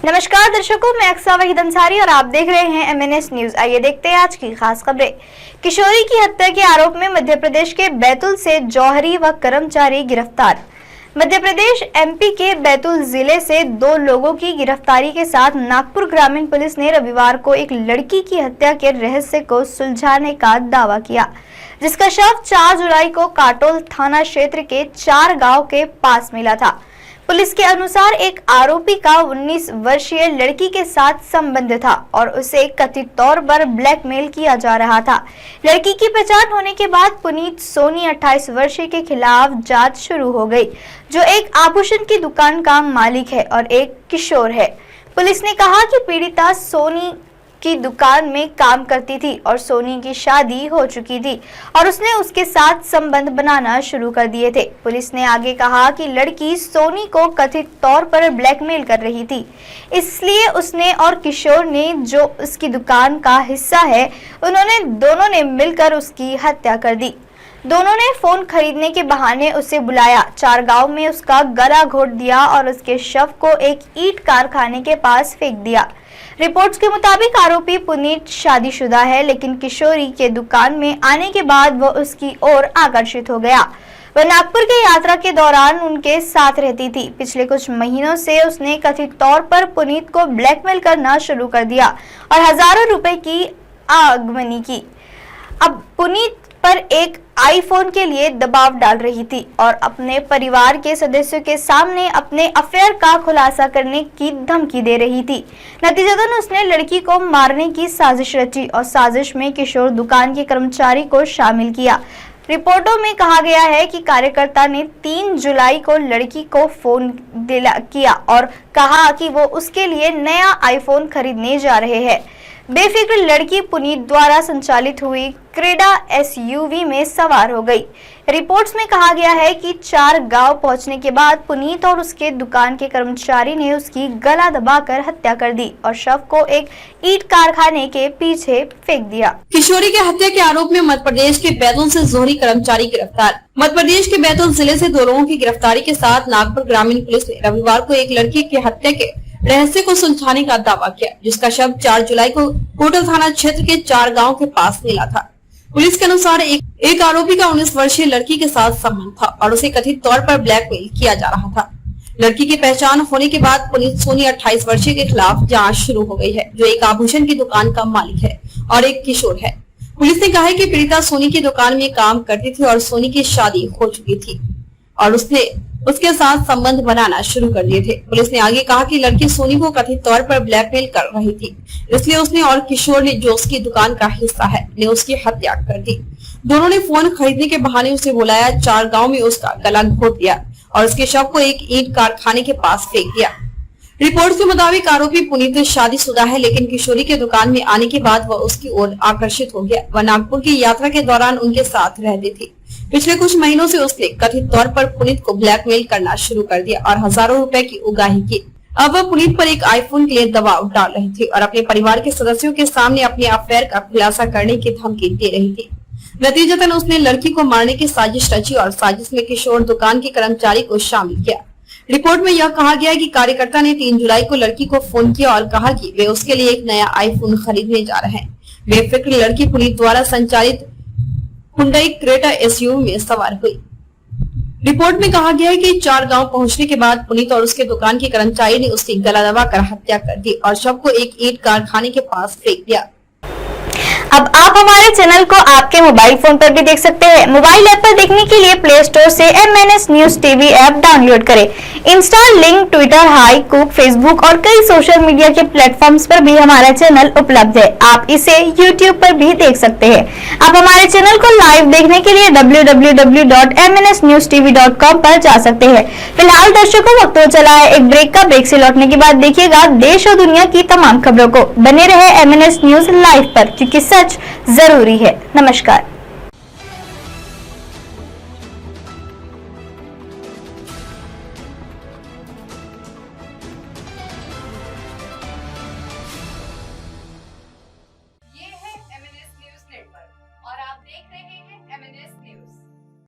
नमस्कार दर्शकों, मैं अक्सा वहीद अंसारी और आप देख रहे हैं MNS न्यूज। आइए देखते हैं आज की खास खबरें। किशोरी की हत्या के आरोप में मध्य प्रदेश के बैतूल से जौहरी व कर्मचारी गिरफ्तार। मध्य प्रदेश MP के बैतूल जिले से 2 लोगों की गिरफ्तारी के साथ नागपुर ग्रामीण पुलिस ने रविवार को एक लड़की की हत्या के रहस्य को सुलझाने का दावा किया, जिसका शव 4 जुलाई को काटोल थाना क्षेत्र के 4 गांव के पास मिला था। पुलिस के अनुसार एक आरोपी का 19 वर्षीय लड़की के साथ संबंध था और उसे कथित तौर पर ब्लैकमेल किया जा रहा था। लड़की की पहचान होने के बाद पुनीत सोनी 28 वर्षीय के खिलाफ जांच शुरू हो गई, जो एक आभूषण की दुकान का मालिक है और एक किशोर है। पुलिस ने कहा कि पीड़िता सोनी की दुकान में काम करती थी और सोनी की शादी हो चुकी थी और उसने उसके साथ संबंध बनाना शुरू कर दिए थे। पुलिस ने आगे कहा कि लड़की सोनी को कथित तौर पर ब्लैकमेल कर रही थी, इसलिए उसने और किशोर ने, जो उसकी दुकान का हिस्सा है, दोनों ने मिलकर उसकी हत्या कर दी। दोनों ने फोन खरीदने के बहाने उसे बुलाया, 4 गांव में उसका गला घोट दिया और उसके शव को एक ईंट कारखाने के पास फेंक दिया। रिपोर्ट्स के मुताबिक आरोपी पुनीत शादीशुदा है, लेकिन किशोरी के दुकान में आने के बाद वह उसकी ओर आकर्षित हो गया। वह नागपुर की यात्रा के दौरान उनके साथ रहती थी। पिछले कुछ महीनों से उसने कथित तौर पर पुनीत को ब्लैकमेल करना शुरू कर दिया और हजारों रुपए की आगमनी की। अब पुनीत पर एक आईफोन के लिए दबाव डाल रही थी और अपने परिवार के सदस्यों के सामने अपने अफेयर का खुलासा करने की धमकी दे रही थी। नतीजतन उसने लड़की को मारने की साजिश रची और साजिश में किशोर दुकान के कर्मचारी को शामिल किया। रिपोर्टों में कहा गया है कि कार्यकर्ता ने 3 जुलाई को लड़की को फोन किया और कहा कि वो उसके लिए नया आईफोन खरीदने जा रहे हैं। बेफिक्र लड़की पुनीत द्वारा संचालित हुई क्रेडा SUV में सवार हो गई। रिपोर्ट्स में कहा गया है कि 4 गांव पहुंचने के बाद पुनीत और उसके दुकान के कर्मचारी ने उसकी गला दबाकर हत्या कर दी और शव को एक ईंट कारखाने के पीछे फेंक दिया। किशोरी के हत्या के आरोप में मध्य प्रदेश के बैतूल से जौहरी कर्मचारी गिरफ्तार। मध्य प्रदेश के बैतूल जिले से 2 लोगों की गिरफ्तारी के साथ नागपुर ग्रामीण पुलिस ने रविवार को एक लड़की की हत्या के रहस्य को सुलझाने का दावा किया, जिसका शव 4 जुलाई को काटोल थाना क्षेत्र के 4 गांव के पास मिला था। पुलिस के अनुसार एक आरोपी का 19 वर्षीय लड़की के साथ संबंध था और उसे कथित तौर पर ब्लैकमेल किया जा रहा था। लड़की की पहचान होने के बाद पुनीत सोनी 28 वर्षीय के खिलाफ जांच शुरू हो गई है, जो एक आभूषण की दुकान का मालिक है और एक किशोर है। पुलिस ने कहा है कि पीड़िता सोनी की दुकान में काम करती थी और सोनी की शादी हो चुकी थी और उसने उसके साथ संबंध बनाना शुरू कर दिए थे। पुलिस ने आगे कहा कि लड़की सोनी को कथित तौर पर ब्लैकमेल कर रही थी, इसलिए उसने और किशोर ने, जो उसकी दुकान का हिस्सा है, ने उसकी हत्या कर दी। दोनों ने फोन खरीदने के बहाने उसे बुलाया, 4 गांव में उसका गला घोट दिया और उसके शव को एक ईंट कारखाने के पास फेंक दिया। रिपोर्ट के मुताबिक आरोपी पुनीत शादीशुदा है, लेकिन किशोरी के दुकान में आने के बाद वह उसकी ओर आकर्षित हो गया। वह नागपुर की यात्रा के दौरान उनके साथ रहती थी। पिछले कुछ महीनों से उसने कथित तौर पर पुनीत को ब्लैकमेल करना शुरू कर दिया और हजारों रुपए की उगाही की। अब वह पुनीत पर एक आईफोन के लिए दबाव डाल रही थी और अपने परिवार के सदस्यों के सामने अपने अफेयर का खुलासा करने की धमकी दे रही थी। नतीजतन उसने लड़की को मारने की साजिश रची और साजिश में किशोर दुकान के कर्मचारी को शामिल किया। रिपोर्ट में यह कहा गया है कि कार्यकर्ता ने 3 जुलाई को लड़की को फोन किया और कहा कि वे उसके लिए एक नया आईफोन खरीदने जा रहे हैं। बेफिक्र लड़की पुनीत द्वारा संचालित हुंडई क्रेटा SUV में सवार हुई। रिपोर्ट में कहा गया है कि 4 गांव पहुंचने के बाद पुनीत और उसके दुकान के कर्मचारी ने उसकी गला दबाकर हत्या कर दी और शव को एक ईंट कारखाने के पास फेंक दिया। अब आप हमारे चैनल को आपके मोबाइल फोन पर भी देख सकते हैं। मोबाइल ऐप पर देखने के लिए प्ले स्टोर से MNS news TV app download करें। इंस्टा, लिंक, ट्विटर, हाई कुक, फेसबुक और कई सोशल मीडिया के प्लेटफॉर्म्स पर भी हमारा चैनल उपलब्ध है। आप इसे YouTube पर भी देख सकते हैं। आप हमारे चैनल को लाइव देखने के लिए www.mnsnewstv.com पर जा सकते हैं। फिलहाल दर्शकों, वक्त हो चला है एक ब्रेक का। ब्रेक से लौटने के बाद देखिएगा देश और दुनिया की तमाम खबरों को। बने रहे MNS न्यूज लाइव पर, क्योंकि सच जरूरी है। नमस्कार।